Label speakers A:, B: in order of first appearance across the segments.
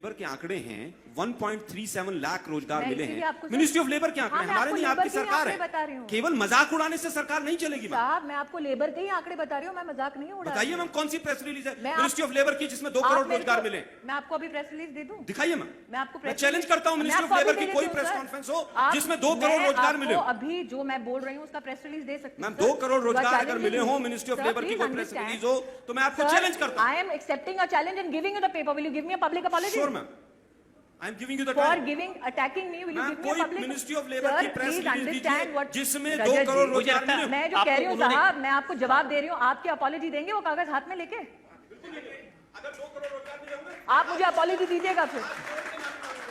A: Labour के आंकड़े हैं 1.37 लाख रोजगार
B: मैं
A: मिले
B: इसीलिए
A: हैं।
B: आपको
A: मिनिस्ट्री ऑफ लेबर के आंकड़े
B: हाँ, मैं
A: हमारे
B: आपको
A: नहीं,
B: लेबर
A: आपकी
B: के ही
A: सरकार
B: आंकड़े बता रही
A: है।
B: हूँ।
A: केवल मजाक उड़ाने से सरकार नहीं चलेगी। मैम
B: साहब मैं आपको लेबर के ही आंकड़े बता रही हूँ, मैं मजाक नहीं उड़ा रही
A: बताइए
B: हूँ।
A: मैम, कौन सी प्रेस रिलीज है
B: मैं
A: मिनिस्ट्री ऑफ लेबर की जिसमें 2
B: आप
A: करोड़
B: मेरे
A: रोजगार
B: को-
A: मिले?
B: मैं आपको अभी प्रेस रिलीज दे दूं?
A: दिखाइए मैम।
B: मैं आपको
A: मैं
B: प्रेस
A: चैलेंज
B: रिलीज-
A: करता हूं
B: मैं
A: मिनिस्ट्री ऑफ
B: आपको
A: लेबर
B: अभी
A: की
B: दे
A: कोई
B: देती हूँ,
A: प्रेस
B: सर।
A: कॉन्फ्रेंस हो
B: आप-
A: जिसमें 2 करोड़
B: मैं
A: रोजगार मिले
B: आपको
A: हो।
B: अभी जो मैं बोल रही हूँ उसका प्रेस रिलीज दे सकती हूँ।
A: मैम 2 करोड़ रोजगार अगर मिले हो मिनिस्ट्री ऑफ लेबर की कोई प्रेस रिलीज हो तो मैं आपको चैलेंज करता हूं।
B: I am accepting a challenge and giving you the paper. Will you give me a public apology?
A: Sure ma'am, I am giving you the
B: For
A: time.
B: attacking me, will you
A: ma'am
B: give me a
A: कोई
B: public?
A: Ministry of labour
B: Sir,
A: की press
B: please
A: release
B: understand
A: दीजिए
B: what
A: जिसमें
B: Rajat
A: 2
B: जी,
A: करोड़
C: मुझे
A: रोजगार
C: लगता है
A: मिले हो।
B: मैं जो कह रही हूँ साहब, मैं आपको जवाब दे रही हूँ, आपकी अपॉलॉजी देंगे वो कागज हाथ में लेके? आप मुझे अपॉलॉजी दीजिएगा फिर।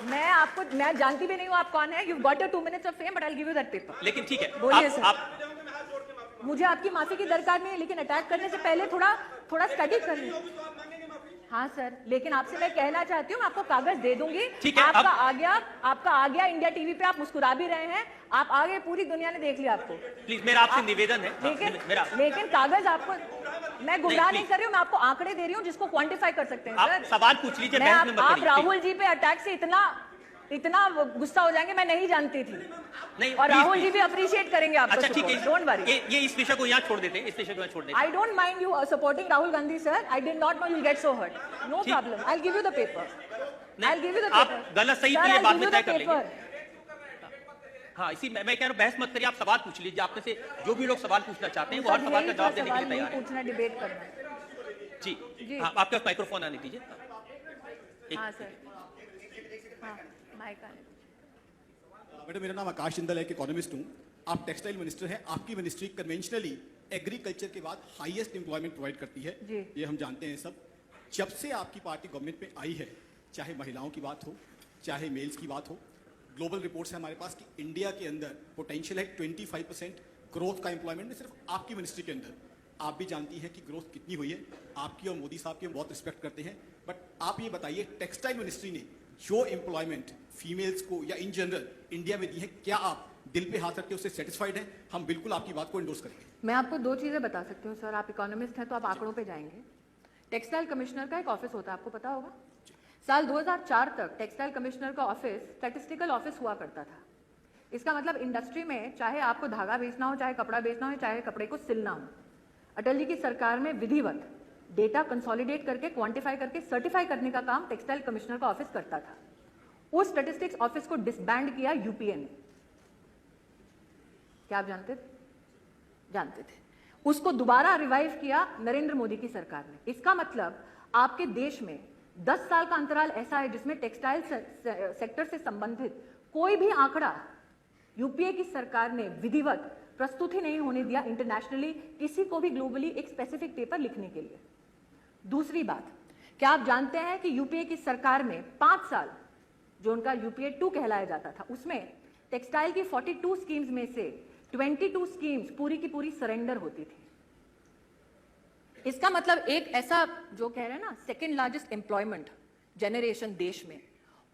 B: मैं जानती भी नहीं हूँ आप कौन है। You got your 2 minutes of fame, but I'll give you that paper.
C: लेकिन ठीक है,
B: बोलिए
C: आप,
B: सर।
C: आप
B: मुझे आपकी माफी की दरकार नहीं है, लेकिन अटैक करने से पहले थोड़ा स्टडी कर लीजिए। हाँ सर, लेकिन आपसे मैं कहना चाहती हूँ, मैं आपको कागज दे दूंगी।
C: ठीक है,
B: आपका आ गया इंडिया टीवी पे, आप मुस्कुरा भी रहे हैं। आप आगे पूरी दुनिया ने देख लिया आपको।
C: प्लीज मेरा आपसे निवेदन है।
B: लेकिन कागज आपको, मैं गुमराह नहीं
C: please।
B: कर रही हूँ, मैं आपको आंकड़े दे रही हूँ जिसको क्वांटिफाई कर सकते हैं
C: आप
B: सर।
C: सवाल पूछ लीजिए, बहस में मत
B: आप
C: करिए,
B: राहुल जी पे अटैक से इतना गुस्सा हो जाएंगे, मैं नहीं जानती थी।
C: नहीं,
B: और
C: please,
B: राहुल जी
C: please।
B: भी अप्रिशिएट करेंगे आपको।
C: अच्छा ठीक है,
B: डोंट वरी।
C: ये इस विषय को यहाँ छोड़ देते हैं, इस विषय को यहाँ छोड़ देते हैं।
B: I don't mind you supporting Rahul Gandhi, sir. I did not know you'll get so hurt. No
C: ठीक।
B: problem. I'll give you the paper.
C: नहीं,
B: I'll give you the
C: आप
B: paper.
C: गलत सही
B: Sir,
C: तो ये
B: I'll
C: बाद
B: give
C: में
B: you
C: तय
B: the
C: कर लेंगे।
B: paper.
C: हाँ, इसी मैं कह रहा हूँ, बहस मत करिए, आप सवाल पूछ लीजिए। आपने से जो भी लोग सवाल पूछना चाहते हैं वो हर
B: सर,
C: सवाल का
B: यही
C: जवाब
B: तो
C: देने के
B: सवाल
C: लिए
B: नहीं
C: तैयार है।
B: पूछना, डिबेट करना।
C: जी
B: जी।
C: हाँ, आपके पास माइक्रोफोन आने दीजिए।
B: हाँ सर। हाँ, माइक आने।
D: मैडम मेरा नाम आकाश जिंदल है, इकोनॉमिस्ट हूँ। आप टेक्सटाइल मिनिस्टर हैं। आपकी मिनिस्ट्री कन्वेंशनली एग्रीकल्चर के बाद हाईएस्ट एम्प्लॉयमेंट प्रोवाइड करती है, ये हम जानते हैं सब। जब से आपकी पार्टी गवर्नमेंट में आई है, चाहे महिलाओं की बात हो, चाहे मेल्स की बात हो, ग्लोबल रिपोर्ट्स है हमारे पास कि इंडिया के अंदर पोटेंशियल है 25% ग्रोथ का एम्प्लॉयमेंट में, सिर्फ आपकी मिनिस्ट्री के अंदर। आप भी जानती हैं कि ग्रोथ कितनी हुई है। आपकी और मोदी साहब की हम बहुत रिस्पेक्ट करते हैं, बट आप ये बताइए टेक्सटाइल मिनिस्ट्री ने जो एम्प्लॉयमेंट फीमेल्स को या इन जनरल इंडिया में दी है, क्या आप दिल पे हाथ रख के उससे सेटिस्फाइड हैं? हम बिल्कुल आपकी बात को एंडोर्स करेंगे।
B: मैं आपको 2 चीजें बता सकती हूँ सर। आप इकोनॉमिस्ट हैं तो आप आंकड़ों पे जाएंगे। टेक्सटाइल कमिश्नर का एक ऑफिस होता है, आपको पता होगा। साल 2004 तक टेक्सटाइल कमिश्नर का ऑफिस स्टैटिस्टिकल ऑफिस हुआ करता था। इसका मतलब इंडस्ट्री में चाहे आपको धागा बेचना हो, चाहे कपड़ा बेचना हो, चाहे कपड़े को सिलना हो, अटल जी की सरकार में विधिवत डेटा कंसोलिडेट करके, क्वांटिफाई करके, सर्टिफाई करने का काम टेक्सटाइल कमिश्नर का ऑफिस करता था। उस स्टैटिस्टिक्स ऑफिस को डिसबैंड किया यूपीए ने। क्या आप जानते थे? जानते थे। उसको दोबारा रिवाइव किया नरेंद्र मोदी की सरकार ने। इसका मतलब आपके देश में 10 साल का अंतराल ऐसा है जिसमें टेक्सटाइल सेक्टर से संबंधित कोई भी आंकड़ा यूपीए की सरकार ने विधिवत प्रस्तुत ही नहीं होने दिया इंटरनेशनली, किसी को भी ग्लोबली एक स्पेसिफिक पेपर लिखने के लिए। दूसरी बात, क्या आप जानते हैं कि यूपीए की सरकार में 5 साल जो उनका यूपीए 2 कहलाया जाता था, उसमें टेक्सटाइल की 42 स्कीम्स में से 22 स्कीम्स पूरी की पूरी सरेंडर होती थी। इसका मतलब एक ऐसा जो कह रहे हैं ना, सेकेंड लार्जेस्ट एम्प्लॉयमेंट जनरेशन देश में,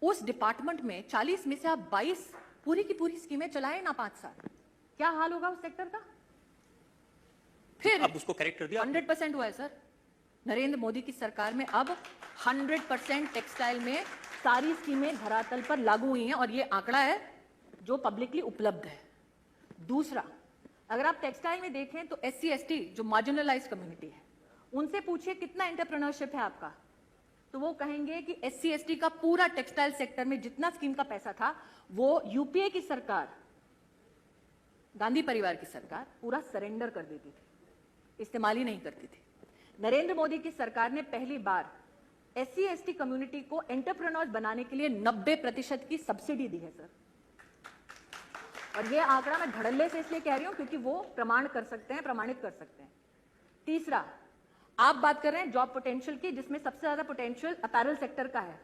B: उस डिपार्टमेंट में 40 में से आप 22 पूरी की पूरी स्कीमें चलाए ना 5 साल, क्या हाल होगा उस सेक्टर का? फिर
C: अब उसको करेक्ट कर दिया।
B: 100% हुआ है सर। नरेंद्र मोदी की सरकार में अब 100% टेक्सटाइल में सारी स्कीमें धरातल पर लागू हुई हैं, और ये आंकड़ा है जो पब्लिकली उपलब्ध है। दूसरा, अगर आप टेक्सटाइल में देखें तो SC/ST जो मार्जिनलाइज्ड कम्युनिटी है, उनसे पूछिए कितना एंटरप्रेन्योरशिप है आपका, तो वो कहेंगे कि SC/ST का पूरा टेक्सटाइल सेक्टर में जितना स्कीम का पैसा था वो यूपीए की सरकार, गांधी परिवार की सरकार पूरा सरेंडर कर देती थी, इस्तेमाल ही नहीं करती थी। नरेंद्र मोदी की सरकार ने पहली बार SC/ST कम्युनिटी को एंटरप्रेन्योर बनाने के लिए 90% की सब्सिडी दी है सर। और ये आंकड़ा मैं धड़ल्ले से इसलिए कह रही हूं क्योंकि वो प्रमाण कर सकते हैं, प्रमाणित कर सकते हैं। तीसरा, आप बात कर रहे हैं जॉब पोटेंशियल की, जिसमें सबसे ज्यादा पोटेंशियल अपैरल सेक्टर का है,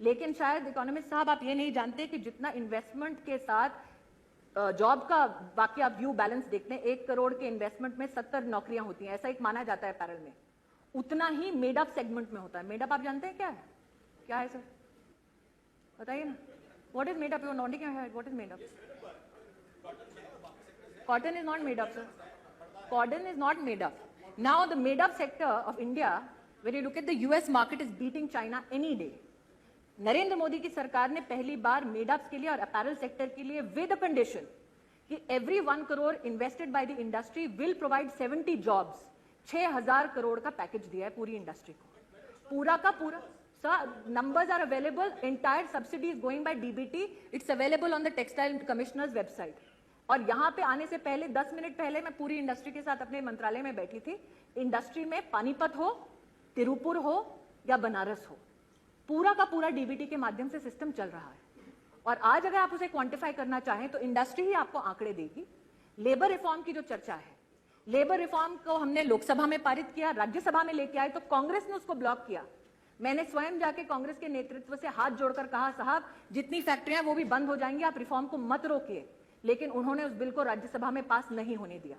B: लेकिन शायद इकोनॉमिस्ट साहब आप ये नहीं जानते कि जितना इन्वेस्टमेंट के साथ जॉब का बाकी आप व्यू बैलेंस देखते हैं, 1 करोड़ के इन्वेस्टमेंट में 70 नौकरियां होती हैं, ऐसा एक माना जाता है अपैरल में, उतना ही मेडअप सेगमेंट में होता है। मेडअप आप जानते हैं क्या है? क्या है सर, बताइए ना। What is made up? You are nodding your head. What is made up? Cotton is not made up, sir. Cotton is not made up. Now the made up sector of India, when you look at the US market, is beating China any day. Narendra Modi की सरकार ने पहली बार made-ups के लिए और apparel sector के लिए with condition कि every 1 crore invested by the industry will provide 70 jobs, 6,000 crore का पैकेज दिया है पूरी इंडस्ट्री को। पूरा का पूरा numbers are available, entire subsidy is going by DBT, it's available on the textile commissioner's website। और यहाँ पे आने से पहले 10 मिनट पहले मैं पूरी इंडस्ट्री के साथ अपने मंत्रालय में बैठी थी। इंडस्ट्री में पानीपत हो, तिरुपुर हो या बनारस हो, पूरा का पूरा डीबीटी के माध्यम से सिस्टम चल रहा है। और आज अगर आप उसे क्वांटिफाई करना चाहें तो इंडस्ट्री ही आपको आंकड़े देगी। लेबर रिफॉर्म की जो चर्चा है, लेबर रिफॉर्म को हमने लोकसभा में पारित किया, राज्यसभा में लेके आए तो कांग्रेस ने उसको ब्लॉक किया। मैंने स्वयं जाके कांग्रेस के नेतृत्व से हाथ जोड़कर कहा, साहब जितनी फैक्ट्रियां वो भी बंद हो जाएंगी, आप रिफॉर्म को मत रोकिए। लेकिन उन्होंने उस बिल को राज्यसभा में पास नहीं होने दिया।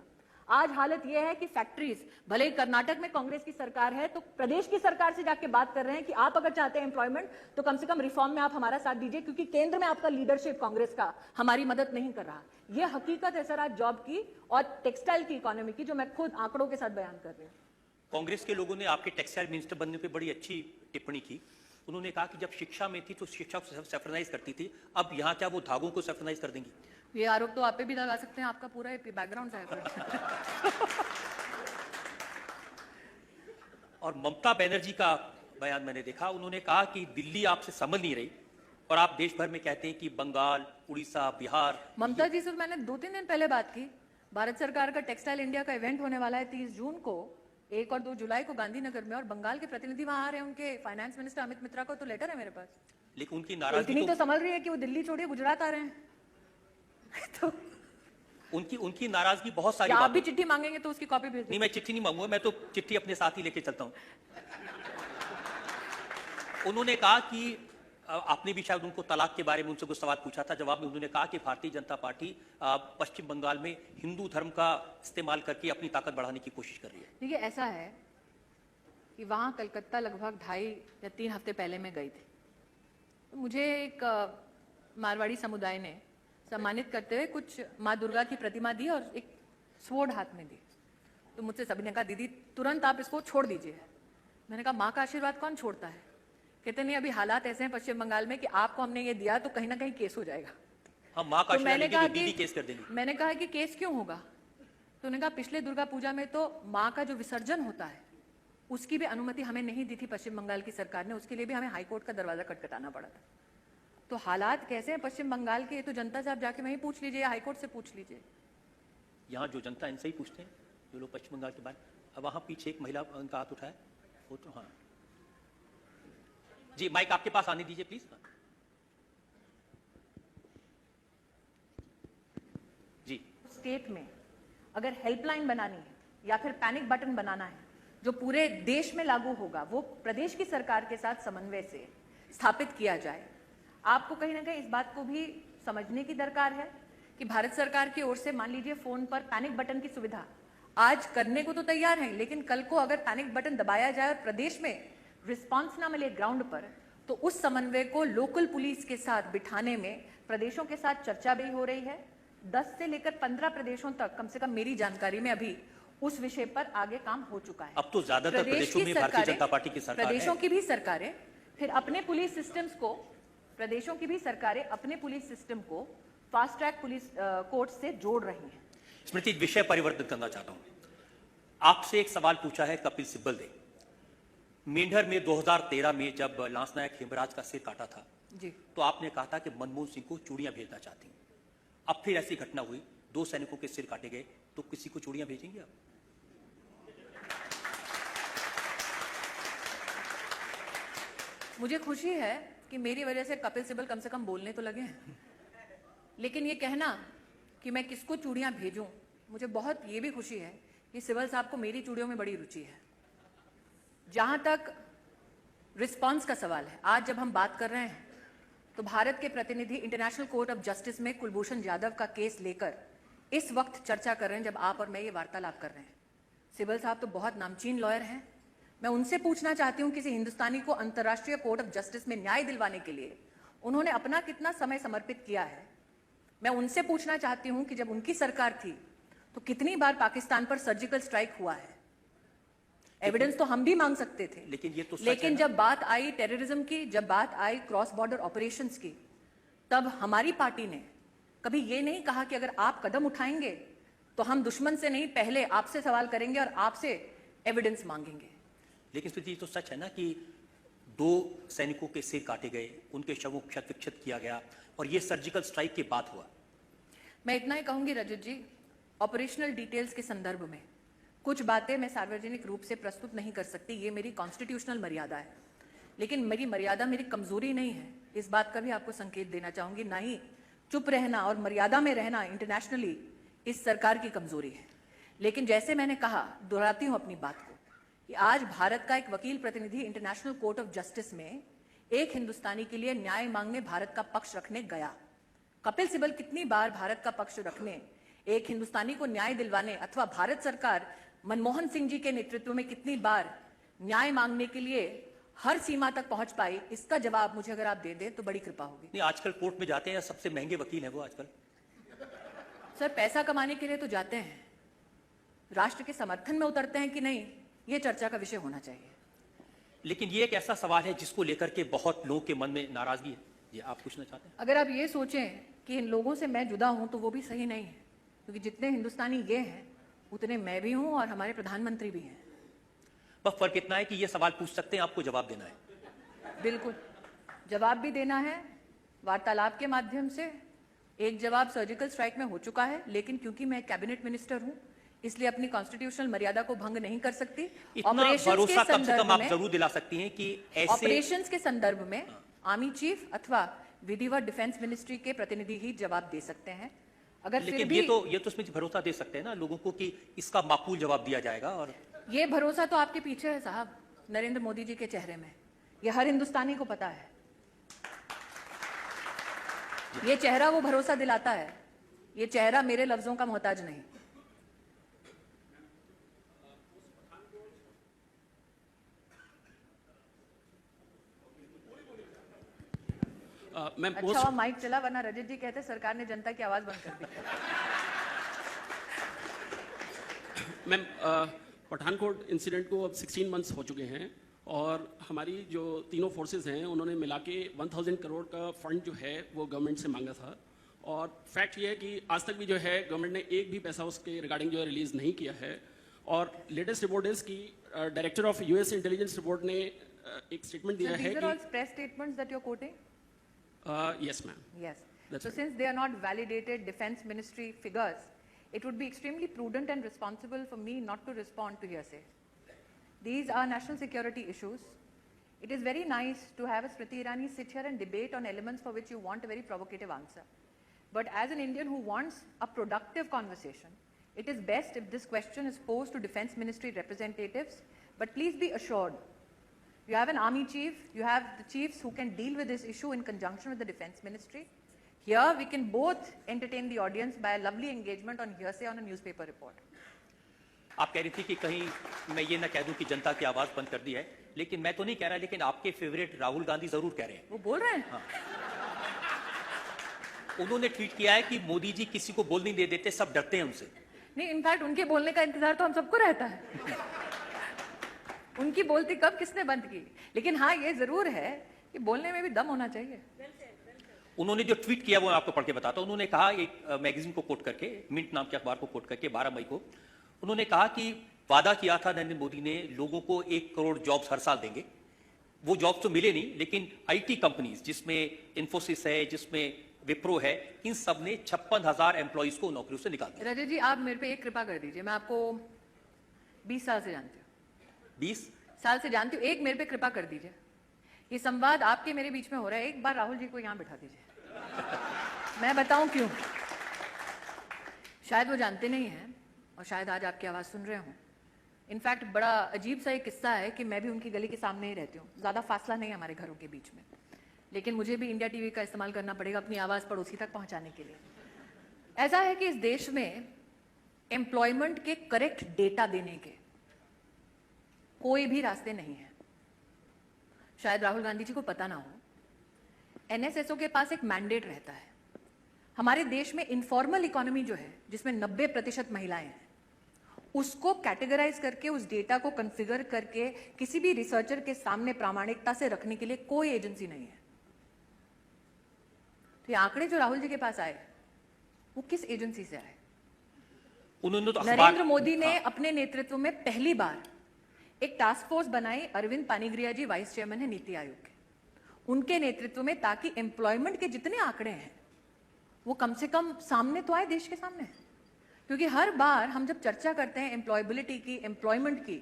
B: आज हालत यह है कि फैक्ट्रीज, भले ही कर्नाटक में कांग्रेस की सरकार है तो प्रदेश की सरकार से जाके बात कर रहे हैं कि आप अगर चाहते हैं एम्प्लॉयमेंट तो कम से कम रिफॉर्म में आप हमारा साथ दीजिए, क्योंकि केंद्र में आपका लीडरशिप कांग्रेस का हमारी मदद नहीं कर रहा। यह हकीकत है सर आज जॉब की और टेक्सटाइल की इकोनॉमी की, जो मैं खुद आंकड़ों के साथ बयान कर रही हूँ।
C: कांग्रेस के लोगों ने आपके टेक्सटाइल मिनिस्टर बनने पे बड़ी अच्छी टिप्पणी की। उन्होंने कहा कि जब शिक्षा में थी तो शिक्षा को सैफ्रनाइज करती थी, अब यहाँ क्या वो धागों को सैफ्रनाइज कर देंगी?
B: ये आरोप तो आप पे भी लगा सकते हैं, आपका पूरा बैकग्राउंड है।
C: और ममता बनर्जी का बयान मैंने देखा, उन्होंने कहा कि दिल्ली आपसे समझ नहीं रही और आप देश भर में कहते हैं कि बंगाल, उड़ीसा, बिहार।
B: ममता जी से मैंने 2-3 दिन पहले बात की। भारत सरकार का टेक्सटाइल इंडिया का इवेंट होने वाला है 30 जून को, 1 और 2 जुलाई को गांधीनगर में, और बंगाल के प्रतिनिधि वहां आ रहे हैं। उनके फाइनेंस मिनिस्टर अमित मित्रा को तो लेटर है मेरे पास।
C: लेकिन उनकी नाराजगी
B: इतनी तो समझ रही है कि वो दिल्ली छोड़िए गुजरात आ रहे हैं। तो
C: उनकी नाराजगी बहुत सारी।
B: आप भी चिट्ठी मांगेंगे तो उसकी कॉपी भेज।
C: नहीं, मैं चिट्ठी नहीं मांगूंगा, मैं तो चिट्ठी अपने साथ ही लेके चलता हूं। उन्होंने कहा कि आपने भी शायद उनको तलाक के बारे में उनसे कुछ सवाल पूछा था, जवाब में उन्होंने कहा कि भारतीय जनता पार्टी पश्चिम बंगाल में हिंदू धर्म का इस्तेमाल करके अपनी ताकत बढ़ाने की कोशिश कर रही है।
B: देखिए ऐसा है कि वहां कलकत्ता लगभग 2.5 या 3 हफ्ते पहले मैं गई थी, तो मुझे एक मारवाड़ी समुदाय ने सम्मानित करते हुए कुछ माँ दुर्गा की प्रतिमा दी और एक स्वॉर्ड हाथ में दी। तो मुझसे सभी ने कहा, दीदी तुरंत आप इसको छोड़ दीजिए। मैंने कहा, माँ का आशीर्वाद कौन छोड़ता है? कहते नहीं, अभी हालात ऐसे हैं पश्चिम बंगाल में कि आपको हमने ये दिया तो कहीं ना कहीं केस हो जाएगा।
C: हम माँ का
B: तो मैंने कहा
C: दीदी केस कर देंगे।
B: मैंने कहा कि केस क्यों होगा? तो उन्होंने कहा, पिछले दुर्गा पूजा में तो माँ का जो विसर्जन होता है उसकी भी अनुमति हमें नहीं दी थी पश्चिम बंगाल की सरकार ने, उसके लिए भी हमें हाईकोर्ट का दरवाजा खटखटाना पड़ा था। तो हालात कैसे हैं पश्चिम बंगाल के, तो जनता से आप जाके वहीं पूछ लीजिए, हाईकोर्ट से पूछ लीजिए।
C: यहाँ जो जनता इनसे ही पूछते हैं, जो लोग पश्चिम बंगाल के बारे। अब वहाँ पीछे एक महिला उनका हाथ उठाया, वो तो हाँ जी, माइक आपके पास आने दीजिए प्लीज। जी,
B: स्टेट में अगर हेल्पलाइन बनानी है या फिर पैनिक बटन बनाना है जो पूरे देश में लागू होगा, वो प्रदेश की सरकार के साथ समन्वय से स्थापित किया जाए। आपको कहीं ना कहीं इस बात को भी समझने की दरकार है कि भारत सरकार की ओर से मान लीजिए फोन पर पैनिक बटन की सुविधा आज करने को तो तैयार है, लेकिन कल को अगर पैनिक बटन दबाया जाए और प्रदेश में रिस्पांस ना मिले ग्राउंड पर, तो उस समन्वय को लोकल पुलिस के साथ बिठाने में प्रदेशों के साथ चर्चा भी हो रही है। 10 से लेकर 15 प्रदेशों तक कम से कम मेरी जानकारी में अभी उस विषय पर आगे काम हो चुका है।
C: अब तो ज्यादातर प्रदेशों में भारतीय जनता पार्टी की सरकार है।
B: प्रदेशों की भी सरकारें फिर अपने पुलिस सिस्टम्स को, प्रदेशों की भी सरकारें अपने पुलिस सिस्टम को फास्ट ट्रैक पुलिस कोर्ट से जोड़ रही हैं।
C: स्मृति, विषय परिवर्तन करना चाहता हूं। आपसे एक सवाल पूछा है कपिल सिब्बल ने। मेंढर में 2013 में जब लांस नायक हेमराज का सिर काटा था
B: जी,
C: तो आपने कहा था कि मनमोहन सिंह को चूड़ियां भेजना चाहती हैं। अब फिर ऐसी घटना हुई, 2 सैनिकों के सिर काटे गए, तो किसी को चूड़ियां भेजेंगे आप?
B: मुझे खुशी है कि मेरी वजह से कपिल सिब्बल कम से कम बोलने तो लगे हैं, लेकिन ये कहना कि मैं किसको चूड़ियां भेजूं, मुझे बहुत ये भी खुशी है कि सिब्बल साहब को मेरी चूड़ियों में बड़ी रुचि है। जहां तक रिस्पांस का सवाल है, आज जब हम बात कर रहे हैं तो भारत के प्रतिनिधि इंटरनेशनल कोर्ट ऑफ जस्टिस में कुलभूषण जाधव का केस लेकर इस वक्त चर्चा कर रहे हैं जब आप और मैं ये वार्तालाप कर रहे हैं। सिब्बल साहब तो बहुत नामचीन लॉयर हैं। मैं उनसे पूछना चाहती हूं, किसी हिंदुस्तानी को अंतर्राष्ट्रीय कोर्ट ऑफ जस्टिस में न्याय दिलवाने के लिए उन्होंने अपना कितना समय समर्पित किया है। मैं उनसे पूछना चाहती हूं कि जब उनकी सरकार थी तो कितनी बार पाकिस्तान पर सर्जिकल स्ट्राइक हुआ है। एविडेंस तो हम भी मांग सकते थे,
C: लेकिन ये तो सच
B: लेकिन
C: है ना?
B: जब बात आई टेररिज्म की, जब बात आई क्रॉस बॉर्डर ऑपरेशंस की, तब हमारी पार्टी ने कभी ये नहीं कहा कि अगर आप कदम उठाएंगे तो हम दुश्मन से नहीं, पहले आपसे सवाल करेंगे और आपसे एविडेंस मांगेंगे।
C: लेकिन स्मृति, ये तो सच है ना कि 2 सैनिकों के सिर काटे गए, उनके शवों को क्षत विक्षत किया गया, और ये सर्जिकल स्ट्राइक के बाद हुआ।
B: मैं इतना ही कहूंगी रजत जी, ऑपरेशनल डिटेल्स के संदर्भ में कुछ बातें मैं सार्वजनिक रूप से प्रस्तुत नहीं कर सकती, ये मेरी कॉन्स्टिट्यूशनल मर्यादा है। लेकिन मेरी मर्यादा मेरी कमजोरी नहीं है, इस बात का भी आपको संकेत देना चाहूंगी। ना ही चुप रहना और मर्यादा में रहना इंटरनेशनली इस सरकार की कमजोरी है। लेकिन जैसे मैंने कहा, दोहराती हूं अपनी बात को, कि आज भारत का एक वकील प्रतिनिधि इंटरनेशनल कोर्ट ऑफ जस्टिस में एक हिंदुस्तानी के लिए न्याय मांगने भारत का पक्ष रखने गया। कपिल सिब्बल कितनी बार भारत का पक्ष रखने, एक हिंदुस्तानी को न्याय दिलवाने, अथवा भारत सरकार मनमोहन सिंह जी के नेतृत्व में कितनी बार न्याय मांगने के लिए हर सीमा तक पहुंच पाई, इसका जवाब मुझे अगर आप दे दें तो बड़ी कृपा होगी।
C: नहीं, आजकल कोर्ट में जाते हैं, सबसे महंगे वकील हैं वो आजकल।
B: सर, पैसा कमाने के लिए तो जाते हैं, राष्ट्र के समर्थन में उतरते हैं कि नहीं, ये चर्चा का विषय होना चाहिए।
C: लेकिन ये एक ऐसा सवाल है जिसको लेकर के बहुत लोगों के मन में नाराजगी है। ये आप पूछना चाहते हैं?
B: अगर आप ये सोचें कि इन लोगों से मैं जुदा हूं तो वो भी सही नहीं है, क्योंकि जितने हिंदुस्तानी ये हैं उतने मैं भी हूं और हमारे प्रधानमंत्री भी हैं।
C: बस फर्क इतना है कि ये सवाल पूछ सकते हैं, आपको जवाब देना है।
B: बिल्कुल, जवाब भी देना है वार्तालाप के माध्यम से। एक जवाब सर्जिकल स्ट्राइक में हो चुका है, लेकिन क्योंकि मैं कैबिनेट मिनिस्टर हूं इसलिए अपनी कॉन्स्टिट्यूशनल मर्यादा को भंग नहीं कर सकती।
C: इतना भरोसा कम से कम आप जरूर दिला सकती हैं कि ऐसे
B: ऑपरेशंस के संदर्भ में आर्मी चीफ अथवा विधिवत डिफेंस मिनिस्ट्री के प्रतिनिधि ही जवाब दे सकते हैं। अगर फिर
C: लेकिन
B: भी
C: ये तो इसमें भरोसा दे सकते हैं ना लोगों को कि इसका माकूल जवाब दिया जाएगा। और
B: ये भरोसा तो आपके पीछे है साहब, नरेंद्र मोदी जी के चेहरे में। ये हर हिंदुस्तानी को पता है, ये चेहरा वो भरोसा दिलाता है। ये चेहरा मेरे लफ्जों का मोहताज नहीं।
E: मैम
B: अच्छा हुआ माइक चला, वरना रजत जी कहते सरकार ने जनता की आवाज बंद कर दी।
E: मैम, पठानकोट इंसिडेंट को अब 16 मंथ्स हो चुके हैं और हमारी जो तीनों फोर्सेस हैं उन्होंने मिला के 1000 करोड़ का फंड जो है वो गवर्नमेंट से मांगा था। और फैक्ट ये है कि आज तक भी जो है गवर्नमेंट ने एक भी पैसा उसके रिगार्डिंग जो है रिलीज नहीं किया है। और लेटेस्ट रिपोर्ट इज कि director of US intelligence report ने एक स्टेटमेंट दिया है कि
B: press statements that you're quoting?
E: Yes ma'am.
B: Yes.
E: That's
B: So
E: right.
B: since they are not validated defense ministry figures, it would be extremely prudent and responsible for me not to respond to hearsay. These are national security issues. It is very nice to have a Smriti Irani sit here and debate on elements for which you want a very provocative answer. But as an Indian who wants a productive conversation, it is best if this question is posed to defense ministry representatives. But please be assured, you have an army chief, you have the chiefs who can deal with this issue in conjunction with the defense ministry. Here we can both entertain the audience by a lovely engagement on hearsay on a newspaper report.
C: आप कह रही थी कि कहीं मैं ये ना कह दूं कि जनता की आवाज बंद कर दी है, लेकिन मैं तो नहीं कह रहा, लेकिन आपके फेवरेट राहुल गांधी जरूर कह रहे हैं।
B: वो बोल रहे हैं?
C: उन्होंने ट्वीट किया है कि मोदी जी किसी को बोल नहीं दे देते, सब डरते हैं उनसे।
B: नहीं, इनफैक्ट उनके बोलने का इंतजार तो हम सबको रहता है। उनकी बोलती कब किसने बंद की? लेकिन हाँ, ये जरूर है कि बोलने में भी दम होना चाहिए।
C: उन्होंने जो ट्वीट किया वो मैं आपको पढ़ के बताता हूं। उन्होंने कहा, एक मैगजीन को कोट करके, मिंट नाम के अखबार को कोट करके 12 मई को, उन्होंने कहा कि वादा किया था नरेंद्र मोदी ने लोगों को 1 करोड़ जॉब्स हर साल देंगे। वो जॉब्स तो मिले नहीं, लेकिन आईटी कंपनीज जिसमें इन्फोसिस है, जिसमें विप्रो है, इन सब ने 56,000 एम्प्लॉइज को नौकरियों से निकाल दिया।
B: रजत जी, आप मेरे पे एक कृपा कर दीजिए। मैं आपको 20 साल से जानती हूँ।
C: 20
B: साल से जानती हूँ, एक मेरे पे कृपा कर दीजिए। ये संवाद आपके मेरे बीच में हो रहा है, एक बार राहुल जी को यहाँ बिठा दीजिए। मैं बताऊं क्यों। शायद वो जानते नहीं हैं और शायद आज आपकी आवाज सुन रहे हों। इनफैक्ट बड़ा अजीब सा एक किस्सा है कि मैं भी उनकी गली के सामने ही रहती हूँ, ज्यादा फासला नहीं है हमारे घरों के बीच में, लेकिन मुझे भी इंडिया टीवी का इस्तेमाल करना पड़ेगा अपनी आवाज पड़ोसी तक पहुंचाने के लिए। ऐसा है कि इस देश में एम्प्लॉयमेंट के करेक्ट डेटा देने के कोई भी रास्ते नहीं है। शायद राहुल गांधी जी को पता ना हो, एनएसएसओ के पास एक मैंडेट रहता है। हमारे देश में इनफॉर्मल इकोनॉमी जो है, जिसमें 90% महिलाएं हैं, उसको कैटेगराइज करके उस डेटा को कॉन्फ़िगर करके किसी भी रिसर्चर के सामने प्रामाणिकता से रखने के लिए कोई एजेंसी नहीं है। तो ये आंकड़े जो राहुल जी के पास आए वो किस एजेंसी से आए?
C: उन्होंने तो
B: नरेंद्र मोदी ने अपने नेतृत्व में पहली बार एक टास्क फोर्स बनाई, अरविंद पानीग्रिया जी वाइस चेयरमैन है नीति आयोग के, उनके नेतृत्व में, ताकि एम्प्लॉयमेंट के जितने आंकड़े हैं वो कम से कम सामने तो आए, देश के सामने। क्योंकि हर बार हम जब चर्चा करते हैं एम्प्लॉयबिलिटी की, एम्प्लॉयमेंट की,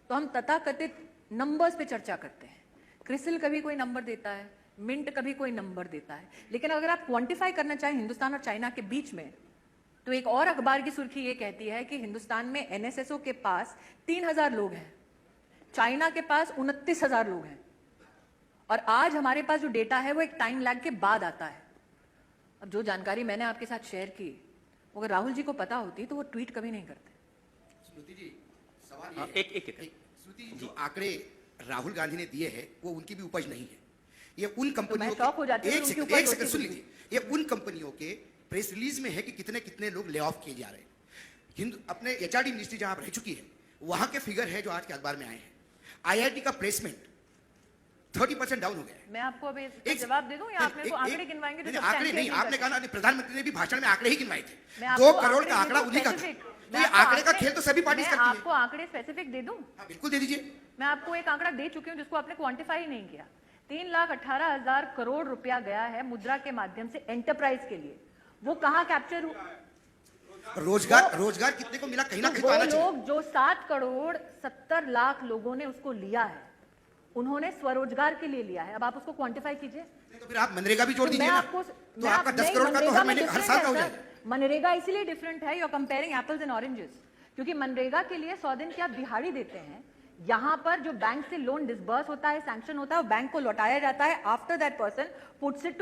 B: तो हम तथाकथित नंबर्स पे चर्चा करते हैं। क्रिसिल कभी कोई नंबर देता है, मिंट कभी कोई नंबर देता है, लेकिन अगर आप क्वांटिफाई करना चाहें हिंदुस्तान और चाइना के बीच में, तो एक और अखबार की सुर्खी ये कहती है कि हिंदुस्तान में एनएसएसओ के पास 3000 लोग हैं, चाइना के पास 29,000 लोग हैं, और आज हमारे पास जो डेटा है वो एक टाइम लैग के बाद आता है। अब जो जानकारी मैंने आपके साथ शेयर की, अगर राहुल जी को पता होती तो वो ट्वीट कभी नहीं करते।
F: स्मृति जी, सवाल ये है, स्मृति जी, जो आंकड़े राहुल गांधी ने दिए हैं वो उनकी भी उपज नहीं है। ये उन कंपनियों
B: मैं शॉक हो जाती हूँ
F: एक
B: उनकी
F: सेकंड
B: उपज
F: सुन
B: होती
F: लीजिए, ये उन कंपनियों के प्रेस रिलीज में है कि कितने कितने लोग ले ऑफ किए जा रहे हैं। अपने एचआरडी मिनिस्ट्री जहां रह चुकी है वहां के फिगर है जो आज के अखबार में आए हैं। आईआईटी का प्लेसमेंट 30% डाउन हो गया है।
B: मैं आपको अभी इसका जवाब दे दूं या आप मेरे को आंकड़े गिनवाएंगे? जो
F: आंकड़े नहीं, आपने कहा ना, प्रधानमंत्री ने भी भाषण में आंकड़े ही गिनवाए थे।
B: मैं आपको
F: 2 करोड़ का आंकड़ा उन्हीं का था। तो ये आंकड़े का खेल तो सभी पार्टी करती है।
B: आपको आंकड़े स्पेसिफिक दे दूं?
F: हाँ, बिल्कुल दे दीजिए।
B: मैं आपको एक आंकड़ा दे चुकी हूं जिसको आपने क्वांटिफाई नहीं किया। 3,18,000 करोड़ रुपया गया है मुद्रा के माध्यम से एंटरप्राइज के लिए। वो कहां कैप्चर हुआ?
F: रोजगार कितने को मिला? कहीं ना कहीं तो आना चाहिए।
B: लोग जो 7 करोड़ 70 लाख लोगों ने उसको लिया है, उन्होंने स्वरोजगार के लिए लिया है। अब आप उसको क्वांटिफाई कीजिए।
F: तो फिर आप मनरेगा भी जोड़ दीजिए ना। तो आपका 10 करोड़ का तो हर महीने हर साल का हो जाएगा।
B: मनरेगा इसीलिए डिफरेंट है, you are comparing apples and oranges, क्योंकि मनरेगा के लिए 100 दिन की आप दिहाड़ी देते हैं। यहां पर जो बैंक से लोन डिसबर्स होता है, सैंक्शन होता है, बैंक को लौटाया जाता है, after that person puts it to